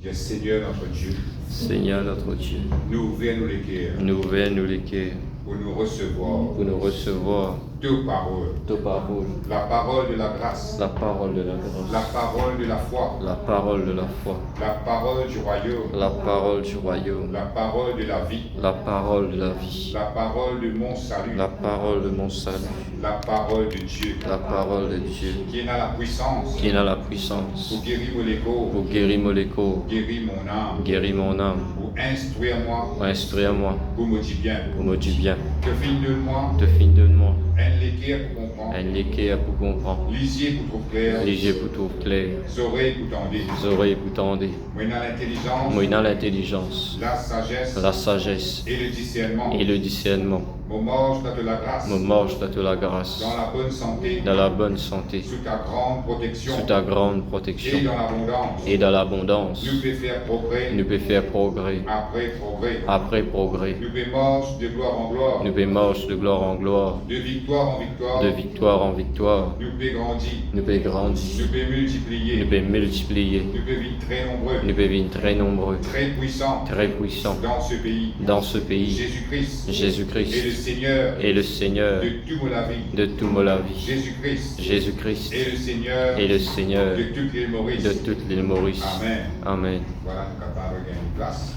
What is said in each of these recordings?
Dis Seigneur notre Dieu, Seigneur notre Dieu, nous ouvrons les cœurs nous ouvrons les cœurs pour nous recevoir pour nous recevoir deux paroles. ta parole, La parole de la grâce, la parole de la la grâce, parole de la foi, la parole de la foi, la parole du royaume, la parole du royaume, la parole de la vie, la parole de la vie, la parole de mon salut, la parole de mon salut, la parole de Dieu, la parole de Dieu, qui a la puissance qui a la puissance pour guérir mon écho, pour guérir mon écho, guérir mon âme, guérir mon âme, pour instruire moi, pour instruire moi, pour me dire bien, pour me dire bien, que fin de moi, de fin de moi, un l'équerre pour comprendre, un équerre pour comprendre, lisier pour trouver clair, léger pour tout clair, oreilles pour tendre, les oreilles pour tendre, moi l'intelligence, moi dans l'intelligence, la sagesse la sagesse et le discernement. et le discernement, Mon mange de la grâce, me marche de la grâce, dans la bonne santé, dans la bonne santé, sous ta grande protection sous ta grande et protection dans l'abondance. et dans l'abondance. Nous pouvons faire progrès Nous pouvons faire progrès après progrès. après progrès. Nous pouvons marcher de gloire en gloire, Nous pouvons marcher de gloire en gloire, de victoire en victoire. de victoire en victoire. Nous pouvons grandir, Nous pouvons grandir, nous pouvons multiplier, nous pouvons multiplier, nous pouvons vivre très nombreux, nous pouvons vivre très nombreux, très puissants très puissants dans ce pays. dans ce pays. Jésus-Christ est le Jésus-Christ Seigneur est le Seigneur de toute la vie. de tout la vie. Jésus-Christ Jésus-Christ est le Seigneur est le Seigneur de toutes les Maurices. de toutes les Maurices. Amen. Amen. Voilà, nous sommes capables de gagner une place.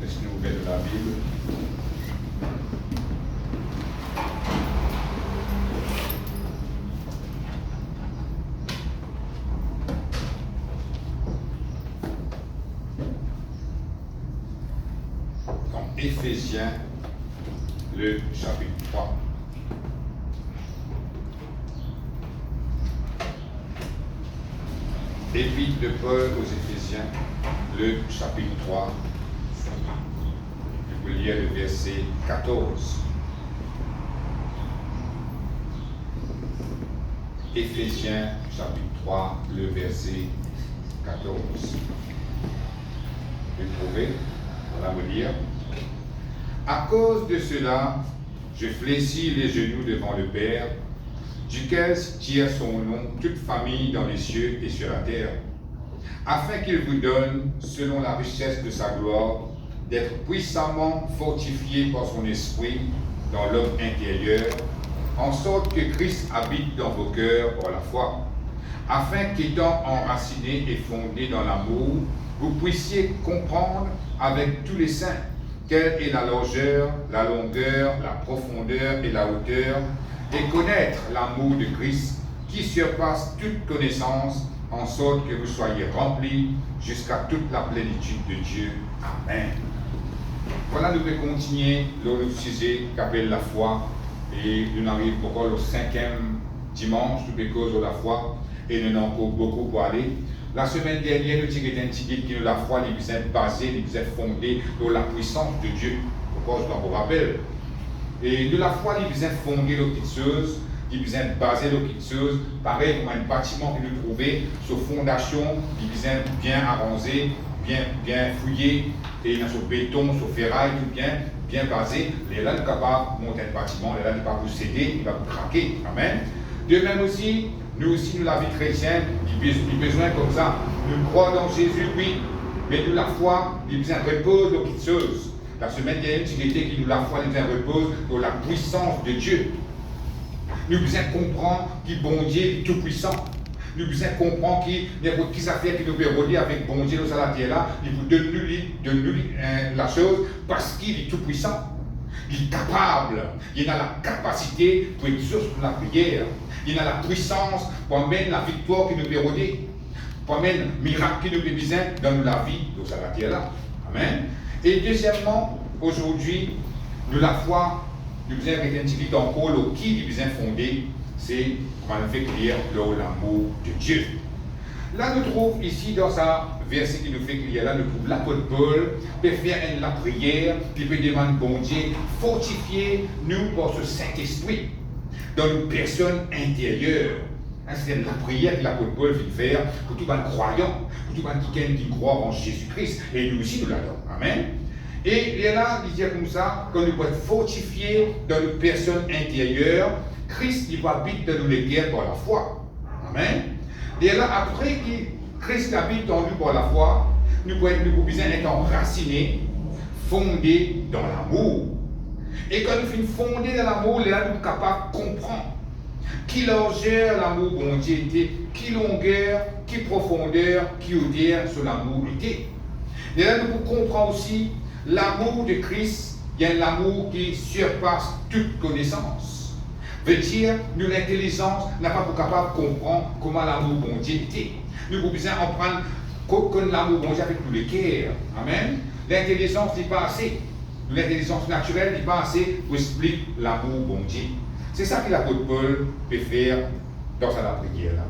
Laissez-nous ouvrir de la Bible. Dans Éphésiens, le chapitre 3. Épître de Paul aux Éphésiens, le chapitre 3. Je peux lire le verset 14. Éphésiens, chapitre 3, le verset 14. Vous trouvez? Voilà me lire. À cause de cela, je fléchis les genoux devant le Père, duquel tire son nom toute famille dans les cieux et sur la terre, afin qu'il vous donne, selon la richesse de sa gloire, d'être puissamment fortifié par son esprit dans l'homme intérieur, en sorte que Christ habite dans vos cœurs par la foi, afin qu'étant enraciné et fondé dans l'amour, vous puissiez comprendre avec tous les saints quelle est la largeur, la longueur, la profondeur et la hauteur, et connaître l'amour de Christ qui surpasse toute connaissance, en sorte que vous soyez remplis jusqu'à toute la plénitude de Dieu. Amen. Voilà, nous pouvons continuer le sujet qu'appelle la foi, et nous arrivons encore au 5e dimanche, toutes les causes de la foi, et nous avons encore beaucoup pour aller. La semaine dernière, nous avons indiqué que la foi est basée, est fondée sur la puissance de Dieu. Pourquoi je vous rappelle? Et de la foi, il est fondée sur quelque chose, il est basé sur quelque chose, pareil comme un bâtiment que nous trouvons sur fondation, il est bien arrosé, bien fouillé, et dans ce béton, sur ferraille, tout bien basé. Les là, nous sommes capables de monter un bâtiment, les là, nous ne pas vous céder, il va vous craquer. Amen. De même aussi, nous, la vie chrétienne, il a besoin comme ça. Nous croyons dans Jésus, oui, mais de la foi, il besoin repose dans quelque chose. La semaine dernière, il était que nous, la foi, il besoin repose dans la puissance de Dieu. Nous besoin comprendre qu'il bon Dieu est tout puissant. Nous besoin comprendre qu'il n'y a pas de affaire qui nous peut relier avec bon Dieu dans la terre là. Il vous donne la chose parce qu'il est tout puissant. Il est capable, il a la capacité pour être source pour la prière. Il a la puissance pour amener la victoire qui nous peut relier, pour amener le miracle qui nous peut besoin dans la vie dans la terre là. Amen. Et deuxièmement, aujourd'hui, nous la foi, nous besoin identifier encore le qui nous besoin fondé, c'est comment on fait clair l'amour de Dieu. Là, nous trouvons ici dans sa verset qui nous fait clair, là, nous trouvons l'apôtre Paul peut faire la prière, il peut demander bon Dieu, fortifier nous par ce Saint-Esprit dans nos personnes intérieures. C'est la prière que l'apôtre Paul vient faire pour tout le croyant, pour tout le monde qui croit en Jésus-Christ. Et nous aussi, nous l'adorons. Amen. Et il est là, il dit comme ça, qu'on doit être fortifié dans nos personnes intérieures. Christ, il va habiter dans nos guerres par la foi. Amen. Et là, après que Christ habite en nous par la foi, nous pouvons besoin d'être enracinés, fondés dans l'amour. Et quand nous sommes fondés dans l'amour, là, nous sommes capables de comprendre qui largeur l'amour bon Dieu était, qui longueur, qui profondeur, qui hauteur sur l'amour était. Et là, nous pouvons comprendre aussi l'amour de Christ, il y a l'amour qui surpasse toute connaissance. Veut dire, nous, l'intelligence n'a pas pour capable de comprendre comment l'amour bon Dieu était. Nous pouvons besoin en prendre comme l'amour bon Dieu avec tous les cœurs. Amen. L'intelligence n'est pas assez. L'intelligence naturelle n'est pas assez pour expliquer l'amour bon Dieu. C'est ça que l'apôtre Paul peut faire dans sa prière. Là.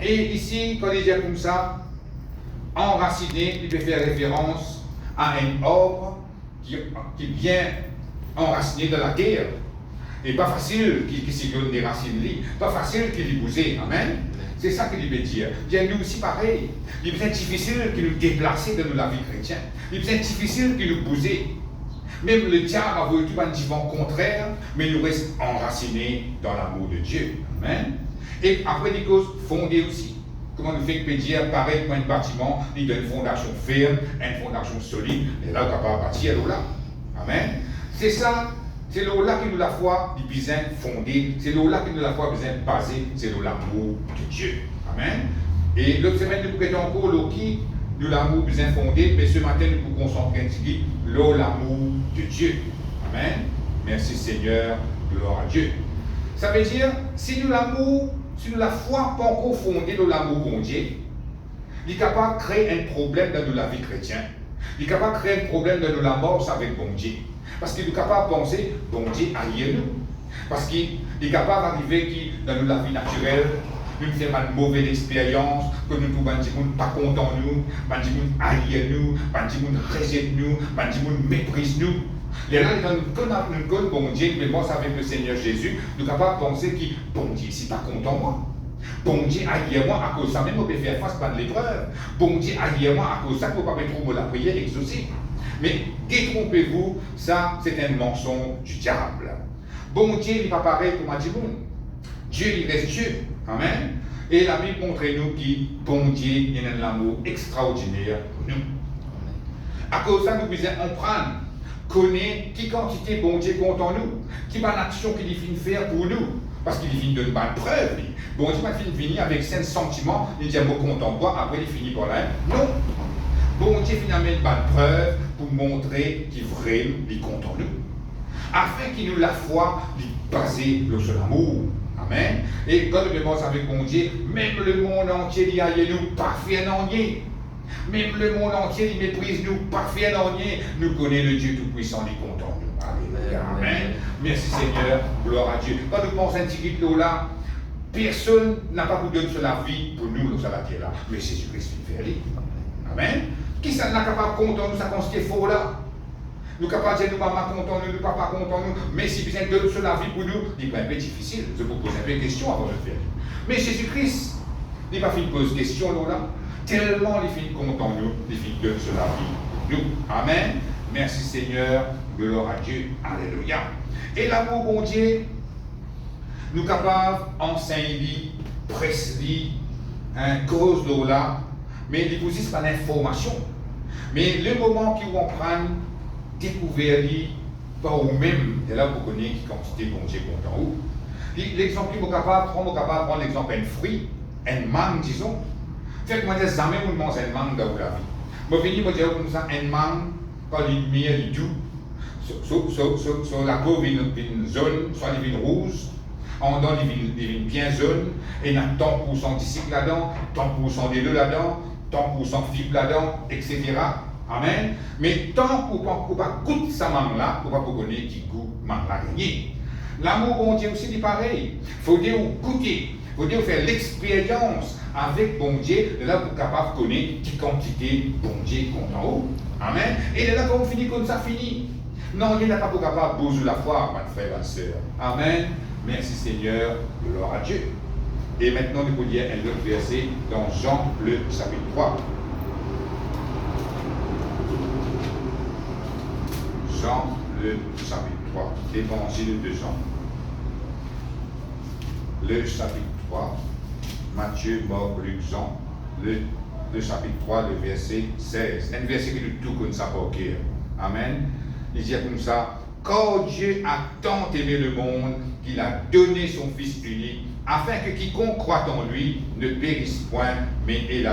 Et ici, quand il dit comme ça, enraciné, il peut faire référence à un arbre qui vient enraciné dans la terre. Et pas facile qu'il s'y donne des racines, pas facile qu'il y bouge. Amen. C'est ça qu'il veut dire. Il y a nous aussi pareil. Il est difficile de nous déplacer dans la vie chrétienne. Il est difficile de nous bouger. Même le diable a voulu un divan contraire, mais nous restons enracinés dans l'amour de Dieu. Amen. Et après, des causes fondées aussi. Comment nous fait que dire pareil comme un bâtiment, il donne une fondation ferme, une fondation solide, et là, on est capable de bâtir là. Amen. C'est ça. C'est là que nous la foi du besoin fondé, c'est là que nous la foi besoin basé, c'est l'amour de Dieu. Amen. Et l'autre semaine, nous pouvons encore l'oki, nous l'amour besoin fondé, mais ce matin, nous pouvons concentrer un petit peu l'amour de Dieu. Amen. Merci Seigneur, gloire à Dieu. Ça veut dire, si nous l'amour, si nous la foi pas encore fondée dans l'amour bon Dieu, il est capable de créer un problème dans la vie chrétienne. Il est capable de créer un problème dans la mort avec bon Dieu. Parce qu'il est capable de penser, bon Dieu, aïe nous. Parce qu'il est capable d'arriver dans la vie naturelle, nous faisons une mauvaise expérience, que nous ne sommes pas contents de nous, nous sommes aïe nous, nous rejette nous, nous méprise nous. Et là, quand nous connaissons bon Dieu, mais moi, avec le Seigneur Jésus, nous sommes capables de penser que bon Dieu, c'est pas content de moi. Bon Dieu, aïe moi, à cause de ça, même on peut faire face à l'épreuve. Bon Dieu, aïe moi, à cause de ça, pour ne pas mettre la prière exaucée. Mais détrompez-vous, ça c'est un mensonge du diable. Bon Dieu n'est pas pareil comme Adimoun. Dieu il reste Dieu. Amen. Et la Bible montre nous que bon Dieu il a un amour extraordinaire pour nous. À cause de ça, nous devons apprendre, connaître qui quantité bon Dieu compte en nous, qui bonne action qu'il finit faire pour nous. Parce qu'il finit de donner une bonne preuve. Bon Dieu va finir avec 5 sentiments, il dit un mot content de toi, après il finit par là. Non. Bon Dieu finalement une bonne preuve pour montrer qu'il vraiment il compte en nous. Afin qu'il nous la foi basée sur l'amour. Amen. Et quand nous demandons avec bon Dieu, même le monde entier dit aïe nous, parfait en nier. Même le monde entier il méprise nous, parfait en nier. Nous connaissons le Dieu Tout-Puissant, il compte en nous. Alléluia. Amen. Merci Seigneur, gloire à Dieu. Quand nous pensons à un petit peu là, personne n'a pas pu donner sur la vie pour nous, sur la terre là. Mais Jésus-Christ fait faire. Amen. Qui ça n'a pas content nous, ça consiste faux là. Nous sommes capables de dire nous pas content nous, papa content nous, mais si vous êtes de sur la vie pour nous, c'est un peu difficile. Je vous pose un peu de questions avant de le faire. Mais Jésus-Christ, il n'a pas fait une pose question là, tellement il fait content nous, il fait de sur la vie pour nous. Amen. Merci Seigneur, gloire à Dieu. Alléluia. Et l'amour bon Dieu, nous sommes capables d'enseigner, presser, cause de là, mais il vous pas l'information. Mais le moment qu'ils vont prendre, découvrir par vous-même, et là vous connaissez qui quantité bon Dieu compte en vous. L'exemple que vous capable de prendre l'exemple d'un fruit, un mangue, disons. Fait moi, jamais vous mangez un mangue dans la vie. Moi, je vais dire comme ça, un mangue, quand il met du tout, sur la peau, il y a une zone, soit il y a une rouge, en dedans, il y a une bien jaune, et il y a tant pour cent d'ici là-dedans, tant pour cent des deux là-dedans, tant pour cent fibre là-dedans, etc. Amen. Mais tant pour ne pas goûter sa mangue là, pour ne pas connaître qui goûte mangue là gagné. L'amour bon Dieu aussi dit pareil. Il faut dire goûter, il faut dire faire l'expérience avec bon Dieu, de là pour capable de connaître qui quantité bon Dieu compte en haut. Amen. Et de là quand on finit comme ça, fini. Non, il n'est pas capable de bouger la foi, ma frère, ma soeur. Amen. Merci Seigneur, gloire à Dieu. Et maintenant, nous pouvons lire un autre verset dans Jean le chapitre 3. Jean, le chapitre 3. Évangile de Jean. Le chapitre 3. Matthieu, Marc, Luc, Jean. Le chapitre 3, le verset 16. Un verset qui nous tout comme ça pour cœur. Amen. Il dit comme ça. Car Dieu a tant aimé le monde qu'il a donné son Fils unique, afin que quiconque croit en lui ne périsse point, mais qu'il ait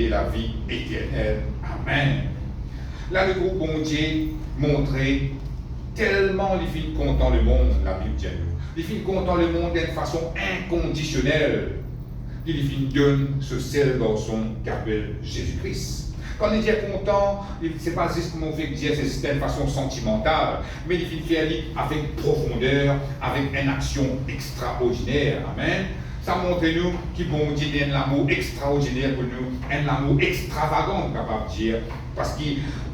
la vie éternelle. Amen. Là, le groupe bon Dieu montrait tellement les filles content le monde, la Bible dit nous. Les filles content le monde d'une façon inconditionnelle. Il les filles donnent ce seul garçon qu'appelle Jésus-Christ. Quand il dit content, ce n'est pas juste comme on fait dire, c'est d'une façon sentimentale, mais il fait faire avec profondeur, avec une action extraordinaire. Amen. Ça montre nous qu'il bon Dieu a un amour extraordinaire pour nous, un amour extravagant, capable de dire. Parce que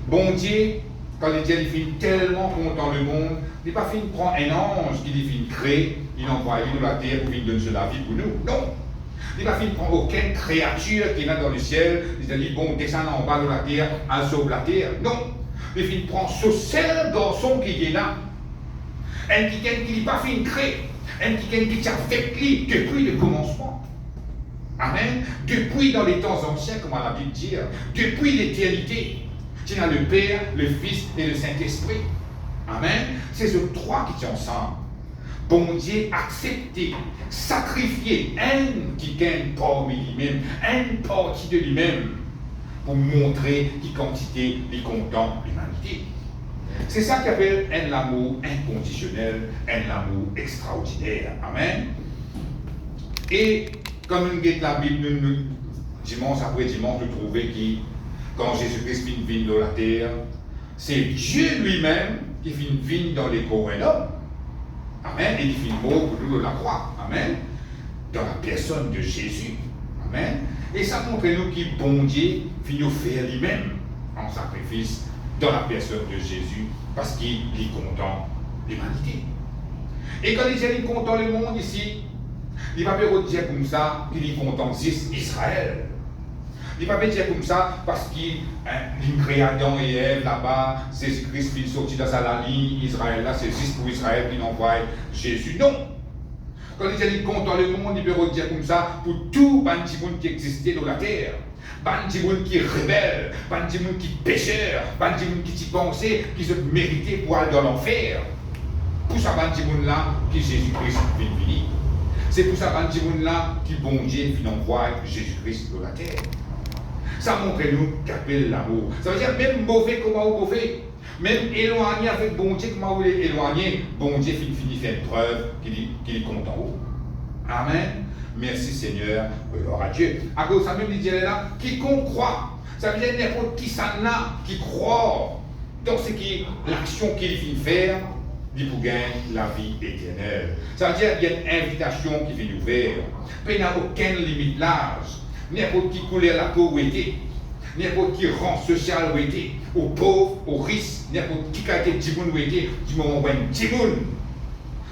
bon Dieu, quand il dit qu'il fait tellement content le monde, il n'est pas fait de prendre un ange qui fait de créer, il envoie dans la terre pour qu'il donne la vie pour nous. Non. Il n'a pas fait de prendre aucune créature qui est là dans le ciel. Il a dit, bon, descend en bas de la terre, en sauve la terre. Non. Il a fait de prendre ce seul garçon qui est là. Un qui n'a pas fait de créer. Un qui est avec lui depuis le commencement. Amen. Depuis dans les temps anciens, comme la Bible dit, depuis l'éternité. Il y a le Père, le Fils et le Saint-Esprit. Amen. C'est ces trois qui sont ensemble. Bon Dieu accepté, sacrifié un qui gagne parmi lui-même, une partie de lui-même, pour montrer qui quantité il content l'humanité. C'est ça qu'on appelle un amour inconditionnel, un amour extraordinaire. Amen. Et comme nous guette la Bible, nous, dimanche après dimanche, nous trouvons que quand Jésus-Christ vient dans la terre, c'est Dieu lui-même qui vient dans les corps d'un homme. Amen. Et il fait mort pour nous de la croix. Amen. Dans la personne de Jésus. Amen. Et ça montre nous que bon Dieu finit nous faire lui-même en sacrifice dans la personne de Jésus parce qu'il est content l'humanité. Et quand il dit qu'il est content le monde ici, il ne va pas dire comme ça qu'il est content Israël. Il ne va pas dire comme ça parce qu'il crée Adam et Ève là-bas, Jésus-Christ est sorti dans sa ligne, Israël là, c'est juste pour Israël qu'il envoie Jésus. Non! Quand il dit qu'il est content le monde, il peut dire comme ça pour tout le qui existait dans la terre. Bandi monde qui est rebelle, bandi monde qui est pécheur, bandi monde qui s'y pensait, qui se méritait pour aller dans l'enfer. Pour ça, bandi monde là, qui Jésus-Christ vient venir. C'est pour ça, bandi monde là, qui bon Dieu vient envoyer Jésus-Christ dans la terre. Ça montre nous qu'appelle l'amour. Ça veut dire même mauvais comment vous mauvais, même éloigné avec bon Dieu comment vous l'êtes éloigné, bon Dieu finit faire une preuve qu'il est content. Amen. Merci Seigneur, gloire à Dieu. À cause de ça même, il dit là, quiconque croit, ça veut dire n'importe qui s'en a, qui croit dans ce qui est l'action qu'il vient faire, il pour gagner la vie éternelle. Ça veut dire qu'il y a une invitation qui vient nous faire. Il n'y a aucune limite l'âge. N'importe qui couleur la pauvreté, n'importe qui rang social où était, aux pauvres, aux riches, n'importe qui a été dimoun où était, du moment où un dimoun,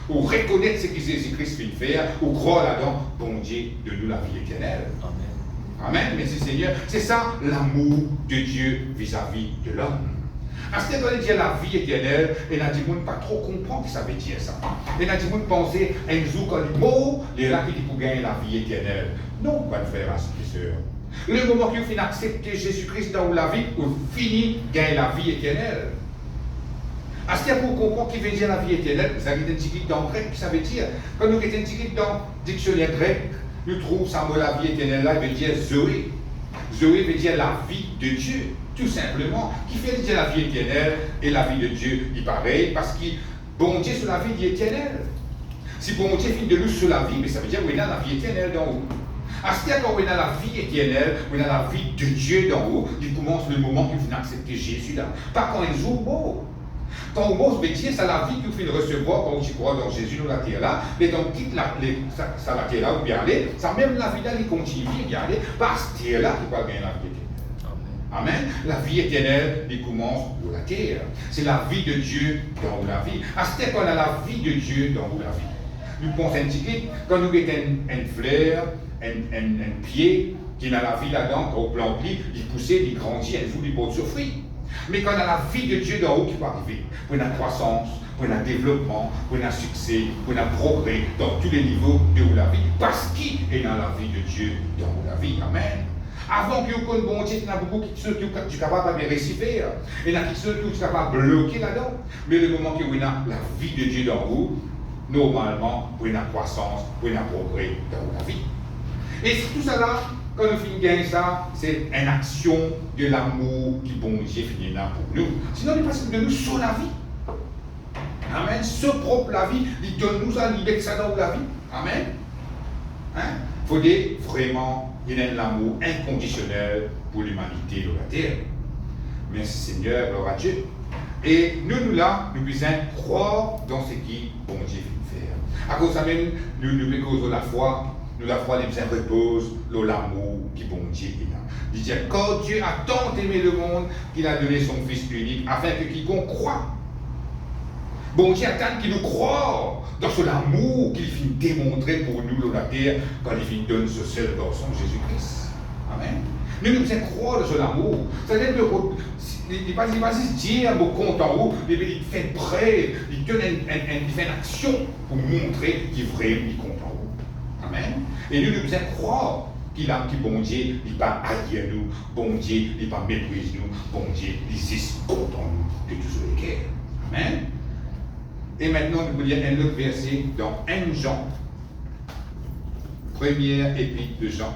ou reconnaître ce que Jésus-Christ vient faire, ou croire là-dedans, bon Dieu, de nous la vie éternelle. Amen. Amen, merci Seigneur. C'est ça l'amour de Dieu vis-à-vis de l'homme. À ce qu'on dit la vie éternelle, et n'a dit pas trop comprendre ce que ça veut dire ça. Et n'a dit penser un jour quand il mort, il est là qui dit pour gagner la vie éternelle. Non, bonne frère et sœur. Le moment que vous finissez d'accepter Jésus-Christ dans la vie, vous finissez de gagner la vie éternelle. À ce qu'il y a pour comprendre qui veut dire la vie éternelle, vous avez une étiquette dans le grec, ça veut dire, quand nous avons une étiquette dans le dictionnaire grec, nous trouvons ça mot la vie éternelle là, il veut dire Zoé. Zoé veut dire la vie de Dieu, tout simplement. Qui fait dire la vie éternelle et la vie de Dieu, il pareil, parce que bon Dieu sur la vie dit éternelle. Si bon Dieu finit de nous sur la vie, mais ça veut dire qu'il y a la vie éternelle d'en haut. À ce qu'il y a quand on a la vie éternelle, on a la vie de Dieu d'en haut, il commence le moment qu'il faut accepter Jésus là. Pas quand il joue beau. Quand on mange métier, c'est la vie qu'il faut recevoir quand tu crois dans Jésus dans la terre là, mais dans quitte la terre là où bien aller, ça même la vie là, il continue bien aller, parce que terre là qui va gagner la vie éternelle. Amen. La vie éternelle, il commence dans la terre. C'est la vie de Dieu dans la vie. À ce qu'on a la vie de Dieu dans la vie. Nous pensons un petit peu, quand nous avons une fleur, un pied qui a la vie là-dedans, quand on plante, il pousse, il grandit, un jour il porte ce fruit. Mais quand on a la vie de Dieu d'en haut qui va arriver, pour la croissance, pour le développement, pour le succès, pour le progrès dans tous les niveaux de la vie, parce qu'il est dans la vie de Dieu dans la vie. Amen. Avant que vous connaissiez bon Dieu, il y en a beaucoup qui sont capables de réciter, il y en a qui sont capables de bloquer là-dedans. Mais le moment que vous avez la vie de Dieu dans vous, normalement, pour la croissance, pour le progrès dans la vie. Et tout ça là, quand nous finissons gagner ça, c'est une action de l'amour qui bon Dieu finit là pour nous. Sinon, il passe de nous sur la vie. Amen. Ce propre la vie, il donne nous la liberté dans la vie. Amen. Il faut vraiment il y a l'amour inconditionnel pour l'humanité de la terre. Merci Seigneur, gloire à Dieu. Et nous là, nous puissions croire dans ce qui bon Dieu veut faire. À cause de ça même, nous causons la foi, nous la foi, nous repose l'amour qui bon Dieu est là. Il dit, quand Dieu a tant aimé le monde qu'il a donné son Fils unique, afin que quiconque croit. Bon Dieu attend qu'il nous croit dans son amour qu'il finit démontrer pour nous dans la terre quand il finit donner ce seul garçon Jésus-Christ. Amen. Nous nous faisons croire dans son amour. C'est-à-dire qu'il ne va pas juste dire un mot compte en haut, mais il fait une preuve, il fait une action pour montrer qu'il est vraiment il compte en haut. Amen. Et nous nous faisons croire qu'il bon Dieu, il pas haïr nous, bon Dieu, il pas méprise nous, bon Dieu, il est content nous de tout ce qui est. Amen. Et maintenant, nous voulons lire un autre verset dans 1 Jean, première épître de Jean.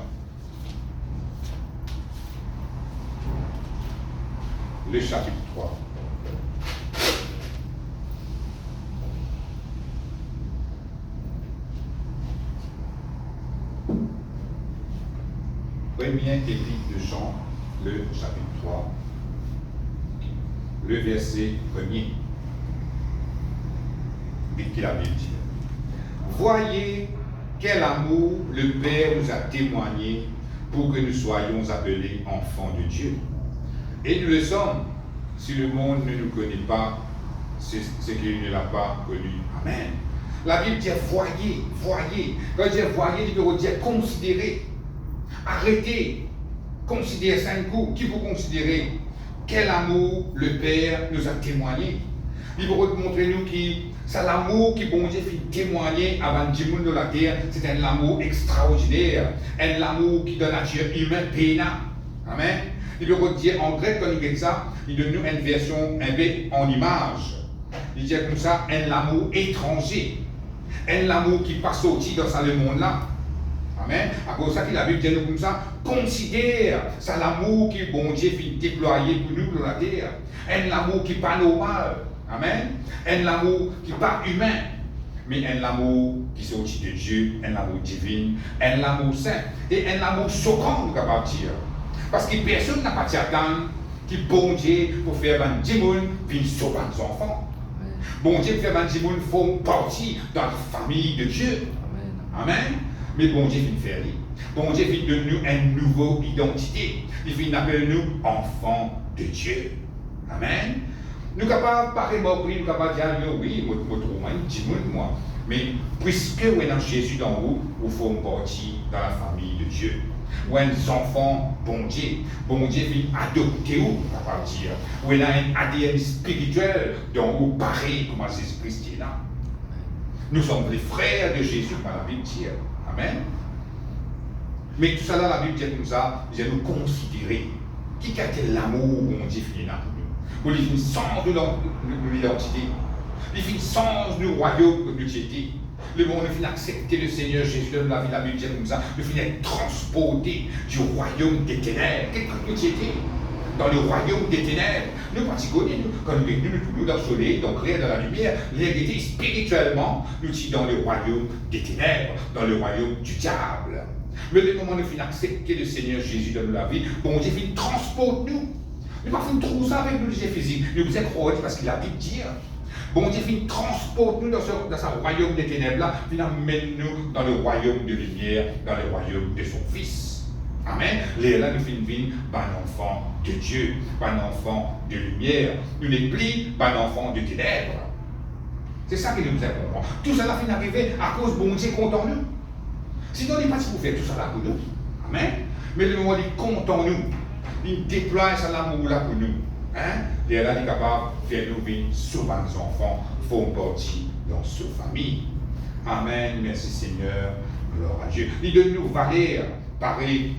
Le chapitre 3. Première épître de Jean, le chapitre 3, le verset 1er. Qu'il a bien dit. Voyez quel amour le Père nous a témoigné pour que nous soyons appelés enfants de Dieu. Et nous le sommes. Si le monde ne nous connaît pas, c'est qu'il ne l'a pas connu. Amen. La Bible dit voyez, voyez. Quand il dit voyez, il veut dire considérez. Arrêtez. Considérez 5 coups. Qui vous considérez? Quel amour le Père nous a témoigné. Il veut montrer nous qui c'est l'amour qui bon Dieu fait témoigner avant du monde de la terre. C'est un amour extraordinaire. Un amour qui donne à Dieu humain pénal. Amen. Il veut dire en grec, quand il dit ça, il donne nous une version un peu en image. Il dit comme ça, un amour étranger. Un amour qui passe sorti dans ce monde-là. Amen. À cause de ça, la Bible dit nous comme ça, considère, c'est l'amour qui bon Dieu fait déployer pour nous dans la terre. Un amour qui n'est pas normal. Amen. Un amour qui n'est pas humain, mais un amour qui sortit de Dieu, un amour divin, un amour saint, et un amour choquant, nous capable de dire. Parce que personne n'a pas attendre qui bon Dieu pour faire un démon, puis sauver les enfants. Bon Dieu pour faire un démon, il faut partir dans la famille de Dieu. Amen. Mais bon Dieu finit faire. Bon Dieu finit de nous une nouvelle identité. Il finit d'appeler nous enfants de Dieu. Amen. Nous sommes capables de parler, nous sommes capables de dire, oui, je trouve un petit monde, moi. Mais puisque vous êtes dans Jésus dans vous, vous faites partie dans la famille de Dieu. Vous êtes des enfants, bon Dieu vient adopter vous, capable de dire. Vous êtes un ADN spirituel dont vous pareil comme Jésus-Christ est là. Nous sommes les frères de Jésus, par la Bible dit. Amen. Mais tout ça là, la Bible dit comme ça, vous allez nous considérer. Qui a été l'amour, bon Dieu, finit là pour nous? Pour les filles sans de l'identité, les filles sans du royaume de Dieu. Le monde ne finit accepter le Seigneur Jésus de la vie, la Bible dit comme ça, ne finit être transporté du royaume des ténèbres. Qu'est-ce que nous étions dans le royaume des ténèbres? Nous, particulièrement, quand nous dans le soleil, donc rien dans la lumière, l'hérité spirituellement, nous sommes dans le royaume des ténèbres, dans le royaume du diable. Mais le moment où nous finissons accepter le Seigneur Jésus de la vie, bon Dieu finit transporte nous. Nous ne pouvons pas trouver ça avec nous, les physique. Nous vous êtes croyants parce qu'il a dit dire. Bon Dieu finit transporte nous dans ce royaume des ténèbres-là, finit amène nous dans le royaume de lumière, dans le royaume de son Fils. Amen. Là, nous finissons un enfant de Dieu, un enfant de lumière. Nous n'est plus un enfant de ténèbres. C'est ça que nous avons compris. Tout cela finit arriver à cause de bon Dieu content nous. Sinon, il n'est pas si vous faire tout ça là pour nous. Amen. Mais le moment où il compte en nous, il déploie cet amour là pour nous. Hein? Et elle est capable de faire nous vivre souvent les enfants, font partie dans sa famille. Amen. Merci Seigneur. Gloire à Dieu. Il donne nous valeur, pareil,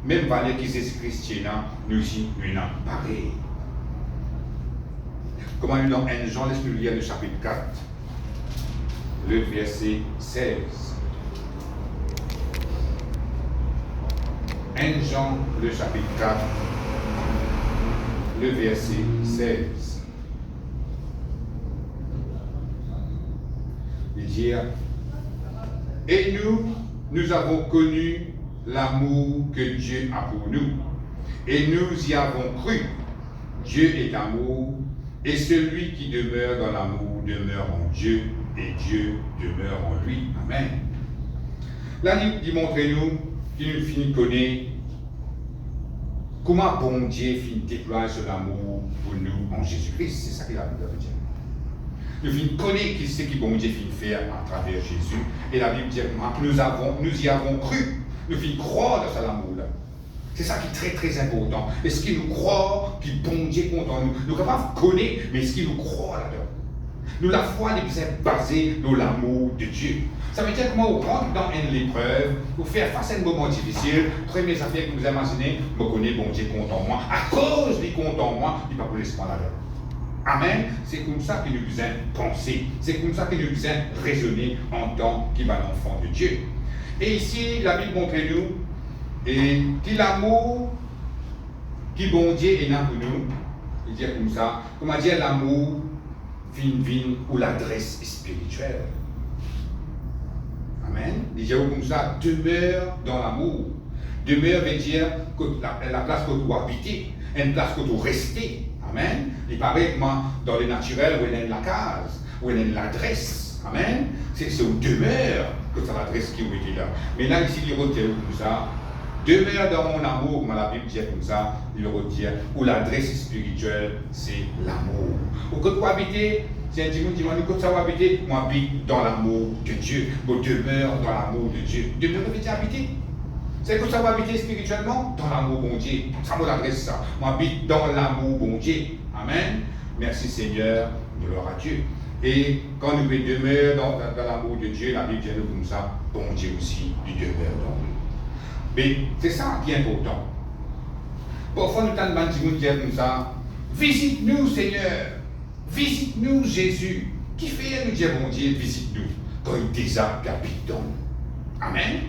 même valeur qui Jésus-Christ nous aussi, nous avons pareil. Comment nous dans 1 Jean, laisse-nous lire le chapitre 4, le verset 16. 1 Jean, le chapitre 4, le verset 16. Il dit, et nous avons connu l'amour que Dieu a pour nous, et nous y avons cru. Dieu est amour, et celui qui demeure dans l'amour demeure en Dieu, et Dieu demeure en lui. Amen. Là, il montre-nous qu'il nous finit connaître comment bon Dieu finit déployer son amour pour nous en Jésus-Christ. C'est ça que la Bible veut dire. Nous finissons connaître qui c'est que bon Dieu finit faire à travers Jésus. Et la Bible dit que nous y avons cru. Nous finissons croire dans cet amour-là. C'est ça qui est très très important. Est-ce qu'il nous croit que bon Dieu compte en nous? Nous sommes capables de connaître, mais est-ce qu'il nous croit là-dedans? Nous, la foi est basée dans l'amour de Dieu. Ça veut dire que moi, on rentre dans une épreuve, pour faire face à un moment difficile, première affaire que vous imaginez, je connais bon Dieu compte en moi. À cause du compte en moi, il ne va pas laisser là-dedans. Amen. C'est comme ça que nous devons penser. C'est comme ça que nous devons raisonner en tant qu'enfant de Dieu. Et ici, la Bible montre-nous et que l'amour qui bon Dieu est là pour nous, il dit comme ça, comment dire l'amour vin ou l'adresse spirituelle. Amen. Il dit comme ça, demeure dans l'amour. Demeure veut dire que la place que tu habites, une place que tu restes. Amen. Il paraît que dans le naturel, où il y a la case, où il y a l'adresse. Amen. C'est une demeure que c'est l'adresse qui est là. Mais là, ici, il retient comme ça. Demeure dans mon amour, comme la Bible dit comme ça, il retient. Où l'adresse spirituelle, c'est l'amour. Où que tu habites, c'est un dimanche, quand tu vas habiter, moi habite dans l'amour de Dieu. Je demeure dans l'amour de Dieu. Demeure veut dire habiter. C'est que ça va habiter spirituellement dans l'amour bon Dieu. Ça me l'adresse ça. Moi habite dans l'amour bon Dieu. Amen. Merci Seigneur. Gloire à Dieu. Et quand nous demeurons dans l'amour de Dieu, la Bible dit comme ça, bon Dieu aussi, il demeure dans nous. Mais c'est ça qui est important. Parfois, nous t'en demandons dire comme ça, visite-nous Seigneur, visite-nous Jésus. Qui fait nous dire bon Dieu, visite-nous quand il déjà habite dans nous. Amen.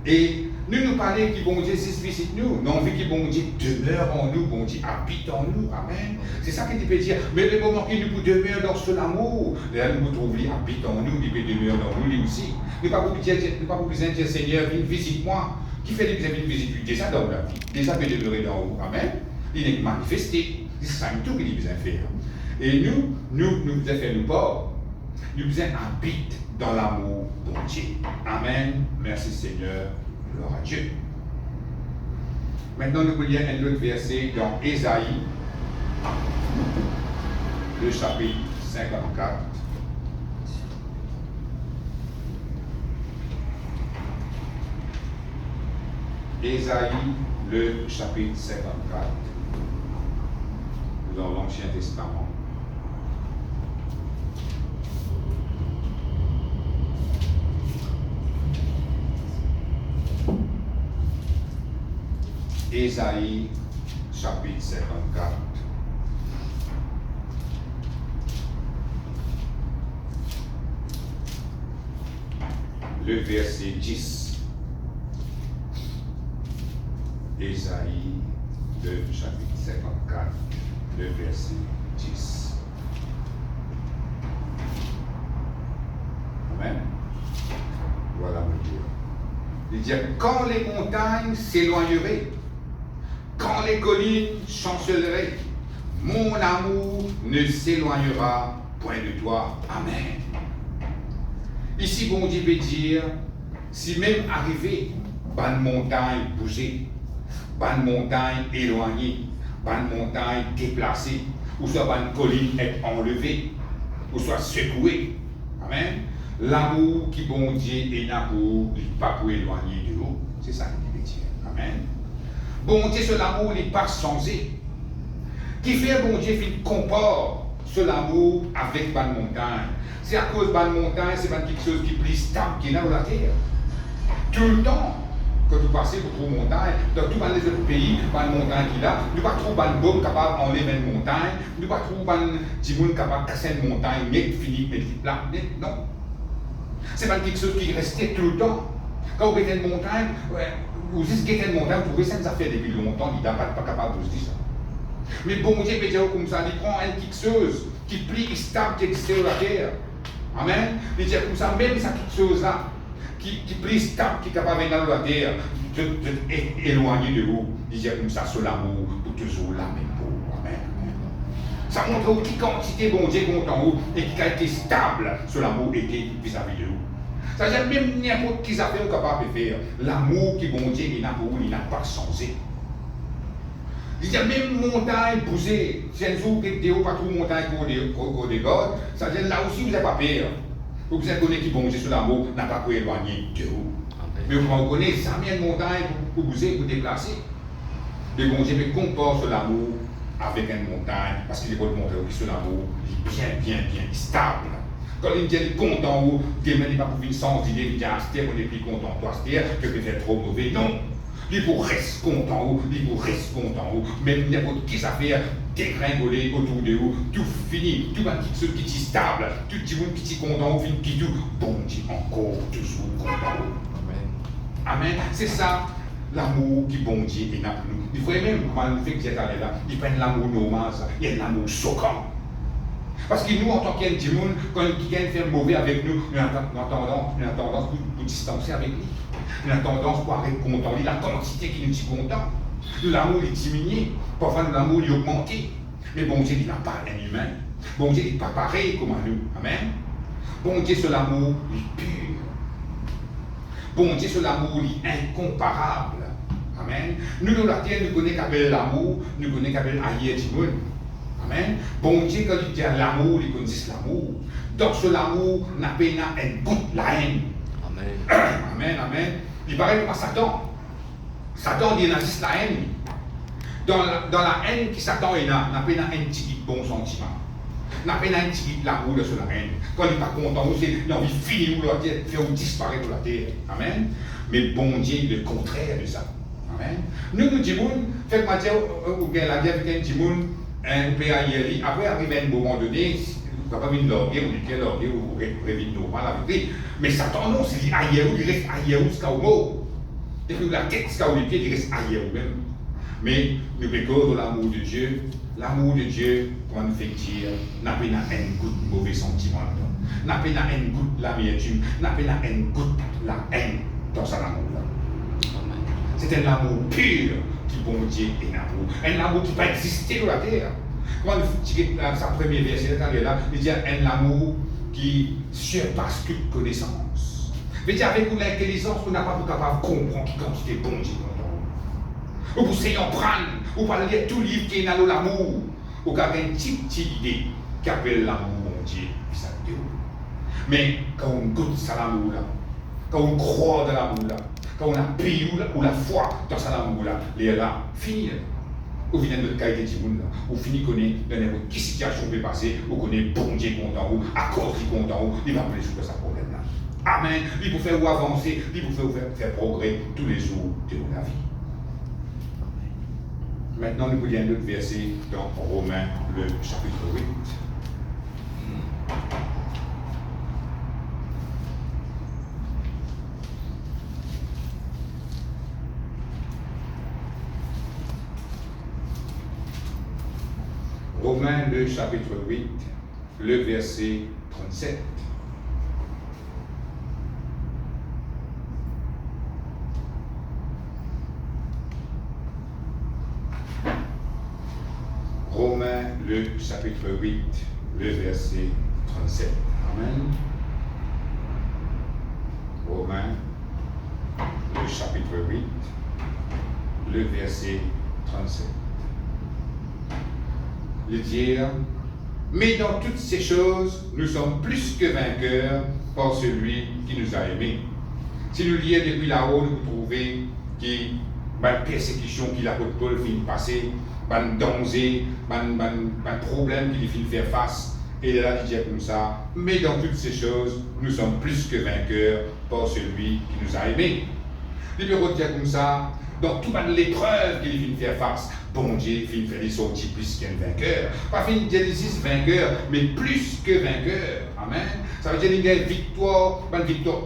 Et nous parlons que bon Dieu visite-nous. Non, vu que bon Dieu demeure en nous, bon Dieu habite en nous. Amen. C'est ça qu'il peut dire. Mais le moment qu'il nous demeure dans son amour, là nous trouvons qu'il habite en nous, il peut demeurer dans nous lui aussi. Nous ne pas besoin de dire Seigneur, visite-moi. Qui fait des visites déjà dans la vie, déjà peut demeurer dans vous. Amen. Il est manifesté. C'est ça tout qu'il besoin de faire. Et nous devons faire nous pas. Nous devons habiter dans l'amour bon Dieu. Amen. Merci Seigneur. Gloire à Dieu. Maintenant, nous allons lire un autre verset dans Ésaïe, le chapitre 54. Ésaïe, le chapitre 54, dans l'Ancien Testament. Ésaïe, chapitre 54. Le verset 10. Ésaïe, le chapitre 54, le verset 10. Amen. Voilà mon Dieu. Il dit, quand les montagnes s'éloigneraient, quand les collines chanceleraient, mon amour ne s'éloignera point de toi. Amen. Ici, bon Dieu veut dire, si même arrivé, une montagne bougée, une montagne éloignée, une montagne déplacée, ou soit une colline est enlevée, ou soit secouée. Amen. L'amour qui bon Dieu est là pour, pas pour éloigner de nous. C'est ça qu'il veut dire. Amen. Bon Dieu, ce l'amour n'est pas changé. Qui fait bon Dieu fait compare ce l'amour avec la montagne. C'est à cause de la montagne, c'est quelque chose qui est plus stable qui est dans la terre. Tout le temps, quand vous passez pour trouver une montagne, dans tous les autres pays, il y a une montagne qui est là, nous ne pouvons pas trouver une bombe capable d'enlever une montagne, nous ne pouvons pas trouver un monde capable de casser une montagne, mais fini, mais là, non. C'est pas quelque chose qui restait tout le temps. Quand vous mettez une montagne, vous dites que une montagne, vous trouvez ça, ça fait depuis longtemps, il n'est pas capable de vous dire ça. Mais bon Dieu peut dire comme ça, il prend une quelque chose qui plie stable, qui existe sur la terre. Amen. Il dit comme ça, même ça quelque chose-là, qui plie stable, qui est capable de venir dans la terre, de éloigner de vous. Il dit comme ça, sur l'amour, pour toujours la même pour. Amen. Ça montre qui quantité bon Dieu compte en haut et qui a été stable sur l'amour était vis-à-vis de vous. Ça veut dire même n'importe qui ça fait capable de faire. L'amour qui bon Dieu il n'a pour vous, il n'a pas changé. Il dit même montagne poussée, si un jour que Dieu pas trop montagne qu'on dégode, ça veut dire là aussi vous n'avez pas peur. Vous connaissez qui bon Dieu sur l'amour n'a pas pu éloigner de vous. Mais vous connaissez jamais une montagne pour bouger, pour déplacer. Le bon Dieu me compare sur l'amour avec une montagne, parce qu'il est pour montrer que sur l'amour, il est bien stable. Quand il dit qu'il est content, il n'est pas pour une sens d'idée, il dit ah, Stère, on est plus content, toi, Stère, que peut-être trop mauvais. Non! Il faut rester content, il faut rester content, même n'importe qui ça fait dégringoler autour de vous, tout fini, tout un petit qui est stable, tout le monde qui est content, qui tout, bon Dieu, encore, toujours content. Amen. C'est ça. L'amour qui bon Dieu est dans nous. Il faut même, comment le fait que vous êtes allé là, ils prennent l'amour normal, il y a l'amour choquant. Parce que nous, en tant qu'individus, quand quelqu'un fait mauvais avec nous, nous avons tendance pour distancer avec lui. Nous avons tendance pour être content. La quantité qui nous dit content. L'amour est diminué. Parfois, l'amour est augmenté. Mais bon Dieu, il n'a pas un humain. Bon Dieu, il n'est pas pareil comme à nous. Amen. Bon Dieu, sur l'amour, il est pur. Bon Dieu, sur l'amour, il est incomparable. Amen. Nous, dans la terre, nous connaissons qu'avec l'amour, nous connaissons qu'avec ailleurs du monde. Amen. Bon Dieu, quand il dit l'amour, il connaît l'amour. Dans ce l'amour, on a peine un bout de la haine. Amen. Amen, amen. Il paraît pas Satan. Satan, il y a juste la haine. Dans la haine qui Satan est là, on a peine un petit bon sentiment. On a peine un petit l'amour de la haine. Quand il n'est pas content, il a envie de finir la terre, faire disparaître la terre. Amen. Mais bon Dieu, il est le contraire de ça. Amen. Nous disons, faites-moi dire, ou bien la vie avec un petit monde, un pays après arriver à un moment donné, vous n'avez pas une l'orgueil, ou une l'orgueil, ou vous réveillez normal avec lui. Mais Satan, non, c'est ailleurs, il reste ailleurs jusqu'à au mot. Depuis la tête jusqu'à au pied, il reste ailleurs même. Mais nous pécons l'amour de Dieu. L'amour de Dieu, comment nous fait dire, n'a pas un goût de mauvais sentiment là-dedans. N'a pas un goût de l'amertume, n'a pas un goût de la haine dans son amour-là. C'est un amour pur qui, bon Dieu, est un amour. Un amour qui peut exister sur la terre. Quand sa première verset, il dit un amour qui surpasse toute connaissance. Mais dire avec l'intelligence, on n'a pas pour capable de comprendre qui quantité bon Dieu dans ou pour s'en prendre, ou pour lire tout livre qui est dans l'amour, ou qui a une petite idée qui appelle l'amour bon Dieu, ça Dieu. Mais quand on goûte ça l'amour-là, quand on croit dans l'amour-là, quand on a payé ou la foi dans ça l'amour-là, les là, fini. Ou vient de qualité de monde, ou fini connaît dans n'importe quelle situation peut passer, ou connaît bon Dieu content, ou à cause qui content, il va pas résoudre ça problème-là. Amen. Il faut faire avancer, il faut faire progrès tous les jours de la vie. Maintenant, nous voulons un autre verset dans Romains, le chapitre 8. Romains, le chapitre 8, le verset 37. Romains, le chapitre 8, le verset 37. Amen. Romains, le chapitre 8, le verset 37. Le dire, mais dans toutes ces choses, nous sommes plus que vainqueurs par celui qui nous a aimés. Si nous lisons depuis là-haut, nous trouvons que la persécution qu'il a pour Paul finit de passer, ban danger, ban problème qu'il faut faire face. Et là, il dit comme ça, mais dans toutes ces choses, nous sommes plus que vainqueurs par celui qui nous a aimés. Il peut dire comme ça, dans toute l'épreuve qu'il faut faire face, bon Dieu, il fait des sorties plus qu'un vainqueur. Pas fin Genesis vainqueur, mais plus que vainqueur. Amen. Ça veut dire qu'il y a une victoire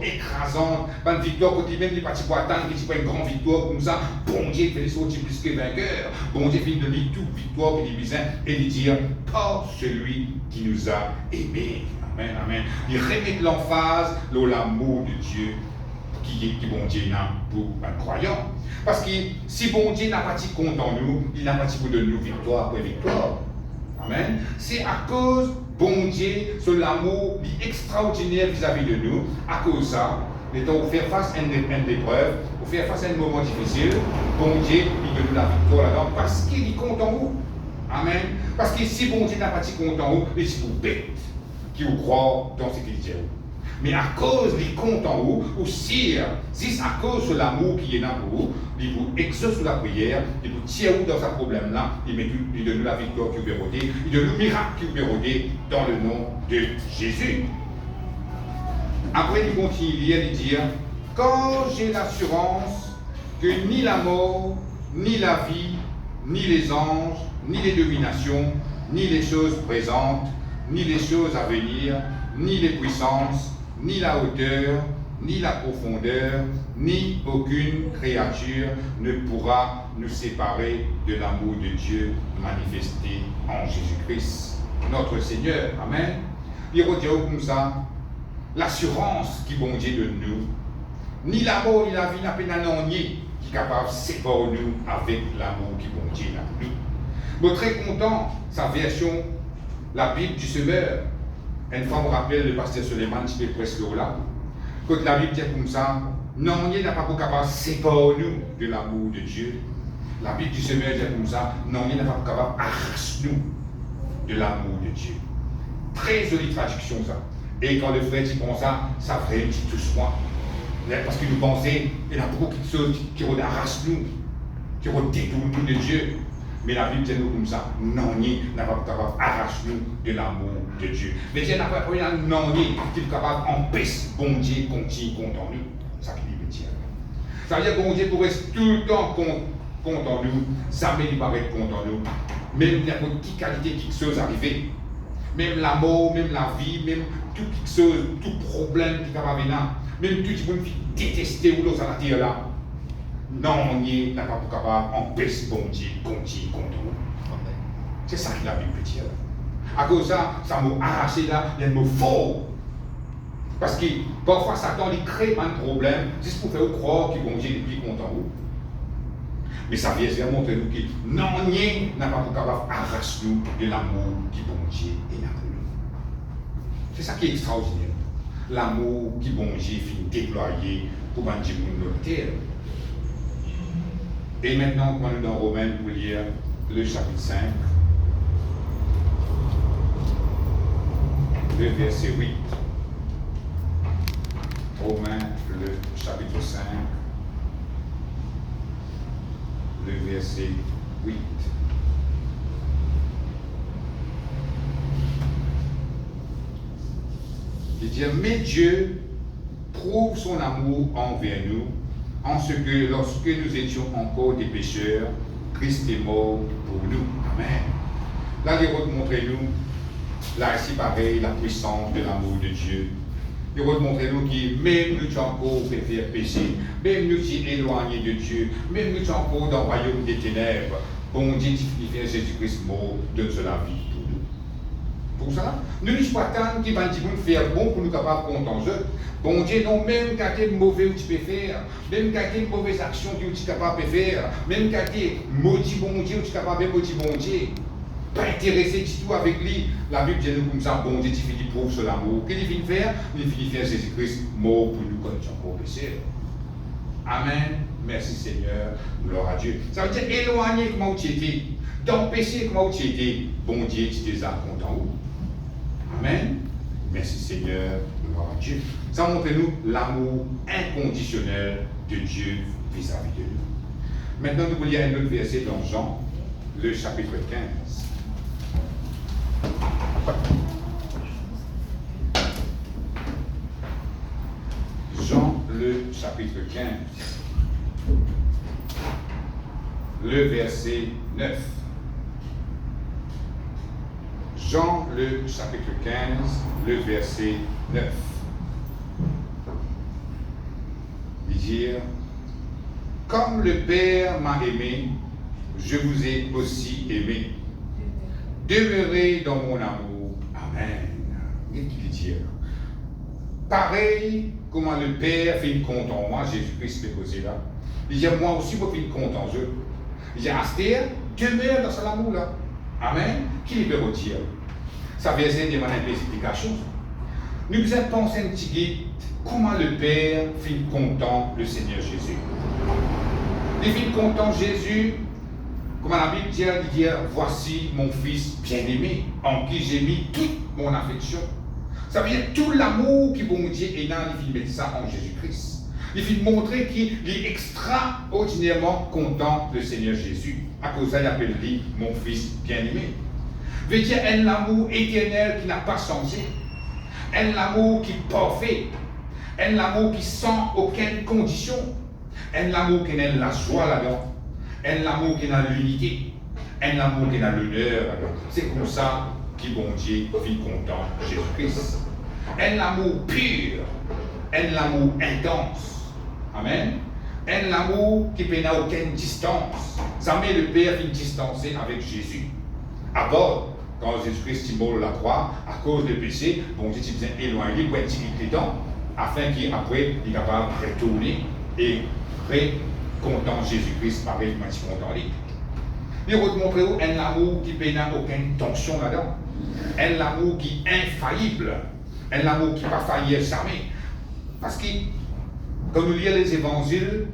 écrasante, une victoire côté même les partis pour attendre, qui n'est pas une grande victoire comme ça. Bon Dieu, fait des sorties plus que vainqueur. Bon Dieu, finit de donner toute victoire qui est besoin et de dire, par celui qui nous a aimés. Amen, amen. Il remet l'emphase dans l'amour de Dieu qui bon Dieu n'a pour un croyant. Parce que si bon Dieu n'a pas de compte en nous, il n'a pas de nous victoire après victoire. Amen. C'est à cause bon Dieu, sur l'amour extraordinaire vis-à-vis de nous, à cause de ça, pour faire face à une épreuve, pour faire face à un moment difficile, bon Dieu, il donne la victoire là-dedans parce qu'il compte en vous. Amen. Parce que si bon Dieu n'a pas de compte en vous, il est pour bête qui vous croit dans ce qu'il dit. Mais à cause du compte en haut, aussi, c'est à cause de l'amour qui est là pour vous, il vous exauce la prière, il vous tire dans ce problème-là, il donne la victoire qui vous verrouille, il donne le miracle qui vous verrouille dans le nom de Jésus. Après, il continue il dit, quand j'ai l'assurance que ni la mort, ni la vie, ni les anges, ni les dominations, ni les choses présentes, ni les choses à venir, ni les puissances, ni la hauteur, ni la profondeur, ni aucune créature ne pourra nous séparer de l'amour de Dieu manifesté en Jésus-Christ, notre Seigneur. Amen. Il redit comme ça, l'assurance qui bon Dieu de nous, ni la mort, ni la vie n'a pas qui est capable de séparer nous avec l'amour qui bon Dieu n'a pour nous. Je suis très content, sa version, la Bible du semeur. Une fois, on me rappelle le pasteur Suleiman, qui est presque là. Quand la Bible dit comme ça, non, il n'a pas capable de séparer nous de l'amour de Dieu. La Bible du semeur dit comme ça, non, il n'a pas capable d'arracher nous de l'amour de Dieu. Très jolie traduction, ça. Et quand le frère dit comme ça ferait un petit touche-moi. Parce que nous pensons, il y a beaucoup de choses qui arrachent nous, qui détournent nous de Dieu. Mais la Bible dit nous comme ça, non, il n'a pas capable d'arracher nous de l'amour de Dieu. Mais Dieu n'a pas capable de non, il est capable d'empêcher bon Dieu continue contre nous. C'est ça que la Bible dit. Ça veut dire que bon Dieu pourrait tout le temps contre nous, jamais il va être contre nous. Même n'importe quelle qualité, quelque chose arriver. Même la mort, même la vie, même tout quelque chose, tout problème qui est capable de venir. Même tout ce qui détester ou l'autre à la terre là. Non, il n'a pas capable d'empêcher bon Dieu continue contre nous. C'est ça que la Bible dit. À cause de ça, ça m'a arraché là, il me faux. Parce que parfois Satan il crée un problème juste pour faire croire qu'il bon Dieu est plus content. Mais ça vient montrer nous que non, il n'a pas capable d'arracher nous de l'amour qui bon Dieu est là pour nous. C'est ça qui est extraordinaire. L'amour qui bon Dieu finit déployer pour bon Dieu pour notre terre. Et maintenant, quand nous dans Romains pour lire le chapitre 5, le verset 8. Romains, le chapitre 5, le verset 8. Il dit, mais Dieu prouve son amour envers nous, en ce que lorsque nous étions encore des pécheurs, Christ est mort pour nous. Amen. Là, il va montrer nous, là, ici, pareil, la puissance de l'amour de Dieu. Il va montrer nous que même nous sommes encore faire pécher, même nous sommes éloignés de Dieu, même nous sommes encore dans le royaume des ténèbres, bon Dieu, fait Jésus-Christ mort, donne cela vie pour nous. Pour ça, nous ne sommes pas tant qui va nous faire bon pour nous capables de compter en eux. Bon Dieu, non, même quand tu es mauvais, tu peux faire, même quand tu as une mauvaise action, tu es capable de faire, même quand tu es maudit, bon Dieu, tu es capable de maudire, bon Dieu. Pas intéressé du tout avec lui. La Bible dit nous comme ça, bon Dieu, tu finis prouve sur l'amour. Qu'est-ce qu'il finit faire? Il finit faire Jésus-Christ mort pour nous quand nous sommes encore pécheurs. Amen. Merci Seigneur. Gloire à Dieu. Ça veut dire éloigner comment tu étais. Dans le péché, comment tu étais. Bon Dieu, tu t'es content où? Amen. Merci Seigneur. Gloire à Dieu. Ça montre-nous l'amour inconditionnel de Dieu vis-à-vis de nous. Maintenant, nous voulons lire un autre verset dans Jean, le chapitre 15. Jean, le chapitre 15. Le verset 9. Jean, le chapitre 15, le verset 9. Il dit, comme le Père m'a aimé, je vous ai aussi aimé. Demeurez dans mon amour. Amen. Qu'est-ce qu'il dit? Pareil, comment le Père fait une compte en moi, Jésus-Christ est posé là. Il dit, moi aussi, je fais une compte en eux. Il dit, Astère, demeure dans son amour là. Amen. Qui peut vous dire? Ça veut dire demander une explication. Nous vous avons pensé un petit guide, comment le Père fait content le Seigneur Jésus. Il fait content Jésus, comment la Bible dit, il dit, voici mon Fils bien-aimé, en qui j'ai mis toute mon affection. Ça veut dire tout l'amour qui bon Dieu est là, il fait mettre ça en Jésus-Christ. Il fait montrer qu'il est extraordinairement content le Seigneur Jésus. À cause de ça, il appelle lui mon Fils bien-aimé. Veut dire un amour éternel qui n'a pas changé. Un amour qui est parfait. Un amour qui sans aucune condition. Un amour qui a la joie là-dedans. Un amour qui a l'unité. Un amour qui a l'honneur là-dedans. C'est comme ça qui bon Dieu vit content Jésus-Christ. Un amour pur. Un amour intense. Amen. Un amour qui n'a aucune distance. Jamais le Père vient distancer avec Jésus. D'abord, quand Jésus-Christ est mort à la croix, à cause du péché, bon Dieu vient éloigner pour être les dents, afin qu'après, il est capable de retourner et content Jésus-Christ, pareil, comme il content lui. Il va te montrer un amour qui n'a aucune tension là-dedans. Un amour qui est infaillible. Un amour qui ne va pas faillir jamais. Parce que, quand nous lisons les évangiles,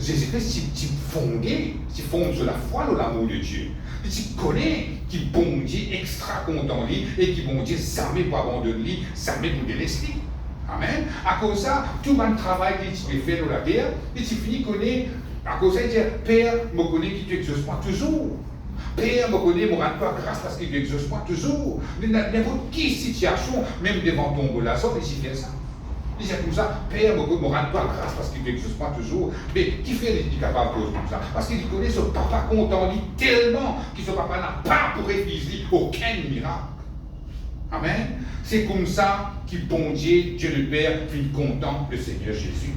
Jésus-Christ, tu fondes sur la foi de l'amour de Dieu. Tu connais qui bon Dieu extra content lui et qui bon Dieu jamais pour abandonner lui, jamais pour délaisser. Amen. À cause de ça, tout le travail que tu fais dans la terre, et tu finis connaître, à cause de ça, il dit, Père, me connaît qui tu exauces moi toujours. Père, me connaît, me rend pas grâce parce qu'il t'exauce moi toujours. N'importe quelle situation, même devant ton relation, il fait ça. Il dit comme ça, Père, me rend pas grâce parce qu'il t'exauce moi toujours. Mais qui fait les capables de comme ça? Parce qu'il connaît son papa content lui tellement que son papa n'a pas pour refuser aucun miracle. Amen. C'est comme ça que bon Dieu, Dieu le Père, fait content le Seigneur Jésus.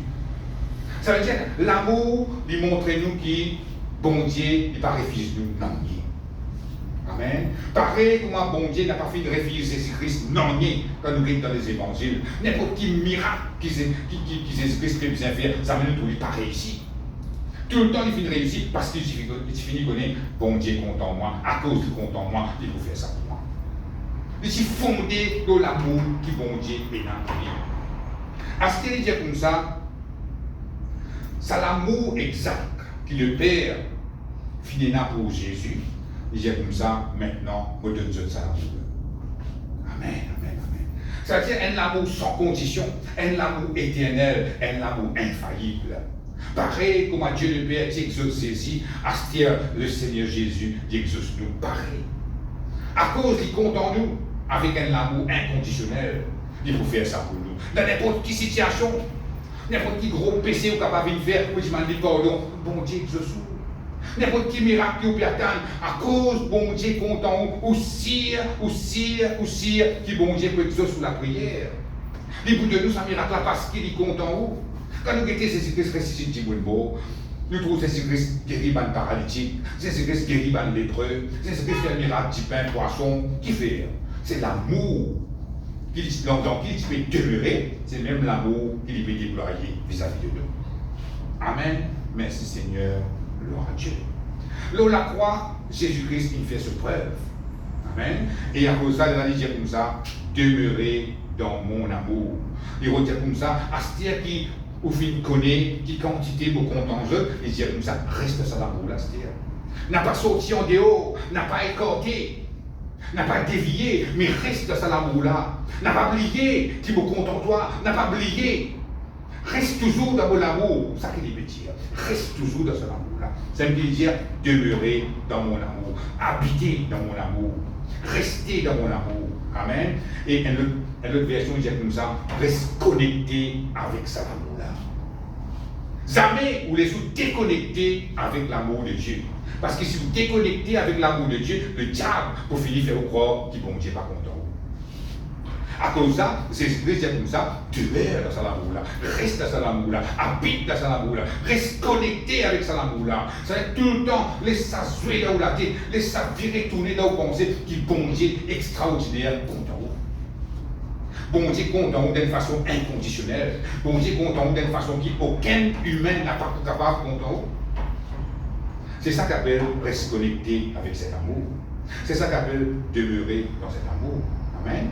Ça veut dire l'amour, il montre nous qui bon Dieu, il n'a pas refusé nous, non. Amen. Pareil comme bon Dieu n'a pas fait de refuser Jésus-Christ, non, quand nous lisons dans les évangiles. N'importe quel miracle que Jésus-Christ fait bien faire, ça ne nous pas réussi. Tout le temps, il finit réussir parce qu'il finit connaître bon Dieu content moi, à cause du content moi, il faut faire ça pour moi. Il s'est fondé dans l'amour qui bon Dieu est dans la vie. À ce qu'il dit comme ça, c'est l'amour exact que le Père finit pour Jésus. Il dit comme ça, maintenant, je donne ça l'amour. Amen, amen, amen. C'est-à-dire un amour sans condition, un amour éternel, un amour infaillible. Pareil comme Dieu le Père t'exauce ici, Astère, le Seigneur Jésus t'exauce nous pareil. À cause qu'il compte en nous, avec un amour inconditionnel, il faut faire ça pour nous. Dans n'importe quelle situation, n'importe quel gros péché ou capable de faire, pour demander pardon, bon Dieu exauce nous. N'importe quel miracle qui peut atteindre, à cause bon Dieu content, ou sire, qui bon Dieu peut exaucer sous la prière. Les bouts de nous, c'est un miracle parce qu'il est content. Quand nous guettons Jésus-Christ ressuscité de beau, nous trouvons Jésus-Christ guéri par le paralytique, Jésus-Christ guéri par le lépreux, Jésus-Christ fait un miracle du pain, poisson, qui fait? C'est l'amour dans qui il peut demeurer, c'est même l'amour qu'il peut déployer vis-à-vis de nous. Amen. Merci Seigneur. Gloire à Dieu. Là, la croix, Jésus-Christ, il fait sa preuve. Amen. Et à cause de ça, il va dire comme ça, demeurez dans mon amour. Il va dire comme ça, à ce dire qui, au fin connaît, qui quantité me compte en jeu, il dit comme ça, reste dans l'amour, là, c'est-à-dire. N'a pas sorti en dehors, n'a pas écorté, n'a pas dévié, mais reste dans l'amour là. N'a pas oublié qui me compte en toi, n'a pas oublié. Reste toujours dans mon amour. C'est ça qu'il veut dire. Reste toujours dans cet amour-là. Ça veut dire demeurer dans mon amour. Habiter dans mon amour. Rester dans mon amour. Amen. Et une autre version dit comme ça, reste connecté avec cet amour-là. Jamais vous les déconnectés avec l'amour de Dieu. Parce que si vous déconnectez avec l'amour de Dieu, le diable pour finir faire vous croire qu'il bon Dieu n'est pas content. À cause de ça, c'est Christ dit comme ça, demeure dans cet amour-là, reste dans cet amour-là, habite dans cet amour-là, reste connecté avec cet amour-là. Ça va être tout le temps, laisse ça jouer là où la tête, laisse ça virer, tourner là où pensez qu'il bon Dieu extraordinaire content. Bon Dieu compte en vous d'une façon inconditionnelle. Bon Dieu compte en vous d'une façon qui aucun humain n'a pas capable de compter en vous. C'est ça qu'appelle rester connecté avec cet amour. C'est ça qu'appelle demeurer dans cet amour. Amen.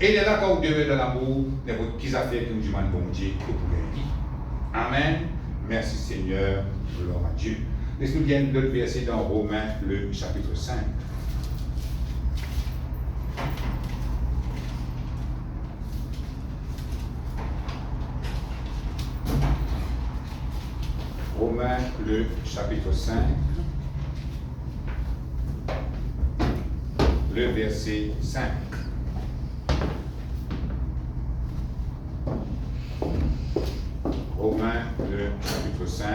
Et là, quand vous demeurez dans l'amour, n'importe qui affaires que nous demandons bon Dieu que vous pouvez dire. Amen. Merci Seigneur. Gloire à Dieu. Laisse-nous lire l'autre verset dans Romains, le chapitre 5. Romains, le chapitre 5, le verset 5. Romains, le chapitre 5,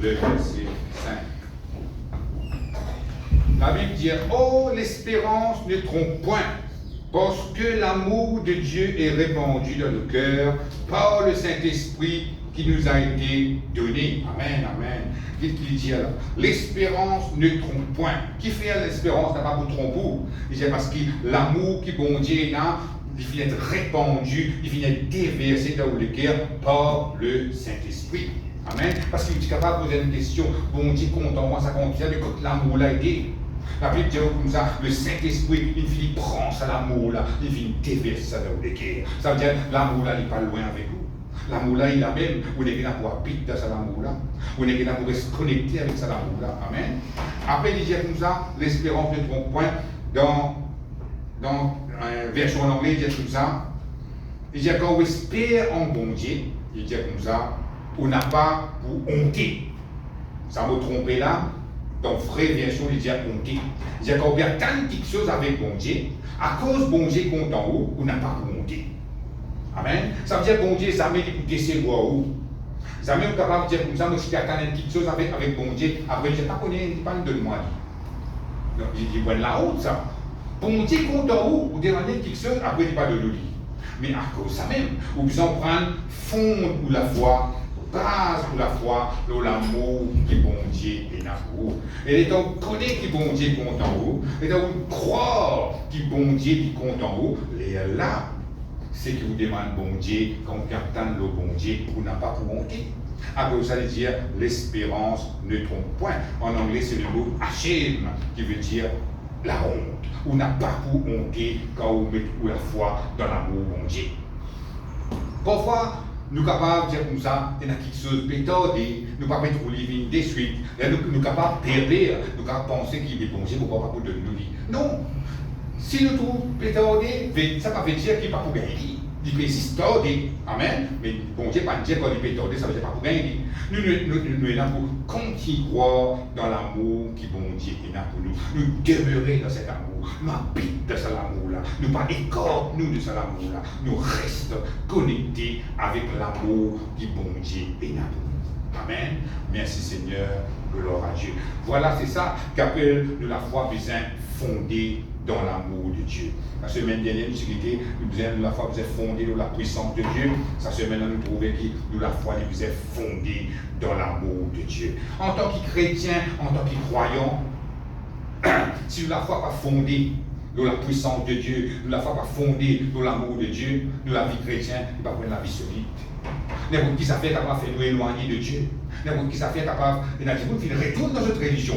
le verset 5. La Bible dit, « Oh, l'espérance ne trompe point, parce que l'amour de Dieu est répandu dans le cœur par le Saint-Esprit qui nous a été donné. » Amen, amen. Qu'est-ce qu'il dit alors? L'espérance ne trompe point. Qui fait l'espérance n'a pas pour tromper? Il dit parce que l'amour qui bon Dieu a, il vient être répandu, il vient être déversé dans le cœur par le Saint-Esprit. Amen. Parce qu'il est capable de poser une question. Bon Dieu compte en moi, ça contient de côté l'amour là été. La Bible dit comme ça, le Saint-Esprit, il prend ça l'amour là, il vient déverser ça dans le cœur. Ça veut dire l'amour là, il n'est pas loin avec vous. L'amour là, il a même, vous n'êtes là pour habiter dans cet amour là. Vous n'êtes là pour rester connecté avec cet amour là. Amen. Après, il dit comme ça, l'espérance ne trompe point. Dans une version en anglais, il dit comme ça. Il dit quand on espère en bon Dieu, il dit comme ça, on n'a pas pour honter. Ça m'a trompé là. Dans vraie version, il dit honter. Il dit quand on perd tant de petites choses avec bon Dieu, à cause bon Dieu compte en haut, on n'a pas pour honter. Amen. Ça veut dire bon Dieu, jamais écouter ses voix où. Jamais on est capable de dire comme ça, moi je suis atteint une petite chose avec bon Dieu, après je ne sais pas pas de moi. Donc il voit la honte ça. Bon Dieu compte en haut, ou demander quelque chose, après il parle de lui. Mais à cause de ça même, ou besoin de prendre fond ou la foi, base pour la foi, l'amour qui bon Dieu est dans vous. Et étant connaît qui bon Dieu compte en haut, et étant croire qui bon Dieu qui compte en haut, et là, c'est que vous demandez bon Dieu, quand vous attendez le bon Dieu, vous n'avez pas pour monter. Après, vous allez dire l'espérance ne trompe point. En anglais, c'est le mot Hashem qui veut dire la honte. Vous n'avez pas pour honter quand vous mettez la foi dans l'amour bon Dieu. Parfois, nous sommes capables de dire comme ça, il y a quelque chose de pétardé, nous ne pouvons pas mettre au living de suite, nous sommes capables de perdre, nous sommes capables de penser qu'il est bon Dieu pour ne pas de nous dire. Non! Si nous trouvons pétardé, ça ne veut dire qu'il n'est pas pour gagner. Il peut exister tardé. Amen. Mais bon Dieu, pas dire qu'on est pétardé, ça ne veut dire pas pour gagner. Nous sommes là pour continuer croire dans l'amour qui bon Dieu est là pour nous. Nous demeurer dans cet amour. Nous habitons dans cet amour-là. Nous ne pas écorter nous de cet amour-là. Nous restons connectés avec l'amour qui bon Dieu est là pour nous. Amen. Merci Seigneur. Gloire à Dieu. Voilà, c'est ça qu'appelle de la foi besoin fondée dans l'amour de Dieu. La semaine dernière, nous disons que la foi vous est fondée dans la puissance de Dieu. Cette semaine, nous trouvons que la foi vous est fondée dans l'amour de Dieu. En tant que chrétien, en tant que croyant, si la foi n'est pas fondée dans la puissance de Dieu, la foi n'est pas fondée dans l'amour de Dieu, nous la vie chrétienne, il va prendre la vie solide. N'importe qui ça fait capable de faire nous éloigner de Dieu. N'importe qui ça fait capable de nous retourner dans cette religion.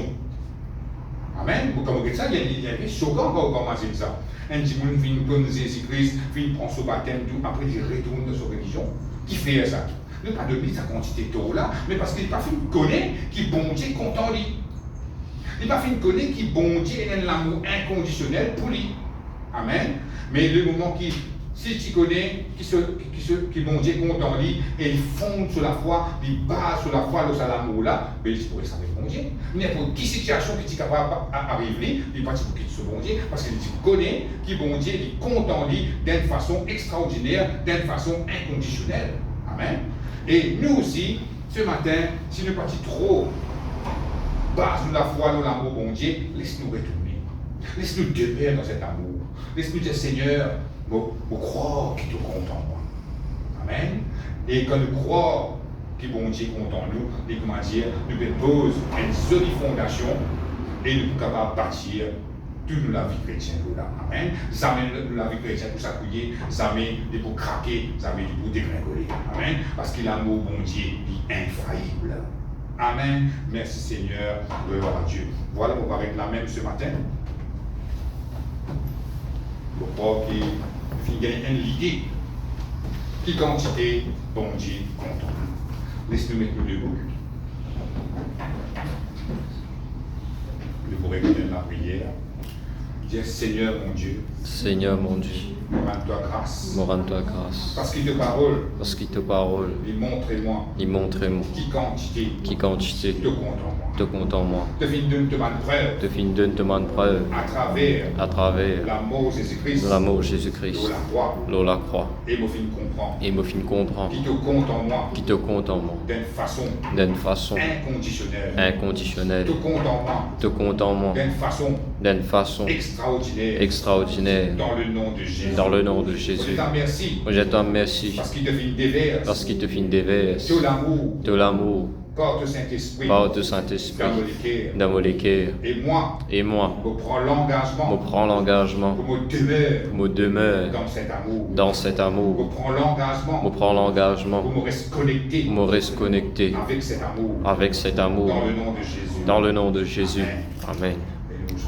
Amen. Vous comprenez ça? Il y a des choquants quand vous commencez ça. Un petit monde vient prendre Jésus-Christ, vient prendre son baptême, après il retourne dans sa religion. Qui fait ça? Ne pas donner sa quantité d'eau là, mais parce qu'il n'a pas fait connaître qui bon Dieu est content lui. Il n'a pas fait connaître qui bon Dieu est l'amour inconditionnel pour lui. Amen. Mais le moment qui Si tu connais qui bon Dieu compte en lui et il fonde sur la foi, il base sur la foi, sur l'amour là, mais il pourrait savoir bon Dieu. N'importe quelle situation qui est capable d'arriver, il partit pour quitter ce bon Dieu parce qu'il connaît qui bon Dieu, il compte en lui d'une façon extraordinaire, d'une façon inconditionnelle. Amen. Et nous aussi, ce matin, si nous partons trop bas sur la foi, dans l'amour bon Dieu, laisse-nous retourner. Laisse-nous demeurer dans cet amour. Laisse-nous dire, Seigneur, je crois qu'il te compte en moi. Amen. Et quand nous croyons que bon Dieu compte en nous, et comment dire, nous poser une solide fondation et nous sommes capables de bâtir toute la vie chrétienne. Amen. Jamais la vie chrétienne pour s'accueillir, jamais pour craquer, jamais pour dégringoler. Amen. Parce que l'amour bon Dieu est infaillible. Amen. Merci Seigneur. Gloire à Dieu. Voilà, on va réclamer ce matin. Je crois qu'il y a une idée qui quantité bon Dieu compte. Laisse-nous mettre nous debout. Nous pourrons écouter la prière. Dire Seigneur mon Dieu. Seigneur mon Dieu. Rends-toi grâce. Rends-toi grâce. Parce qu'il te parole. Parce qu'il te parole. Il montre-moi. Il montre-moi. Qui quantité. Te compte en moi. Te compte en moi. Te fin d'une demande preuve. Te fin d'une demande preuve. À travers. L'amour Jésus-Christ. L'amour Jésus-Christ. L'eau la croix. Et mon fin comprend. Et mon fin comprend. Qui te compte en moi. Qui te compte en moi. D'une façon. Inconditionnelle. Inconditionnelle. Te compte en moi. Te compte en moi. D'une façon. Extraordinaire. Dans le nom de Jésus. Dans le nom de Jésus. Je te remercie. Parce qu'il te fin déverse. Parce qu'il te fin déverse. De l'amour. Par le Saint-Esprit. Dans mon cœur. Et moi. Je prends l'engagement. Pour me demeurer. Dans cet amour. Je prends l'engagement. Pour me rester connecté. Avec cet amour. Dans le nom de Jésus. Dans le nom de Jésus. Amen.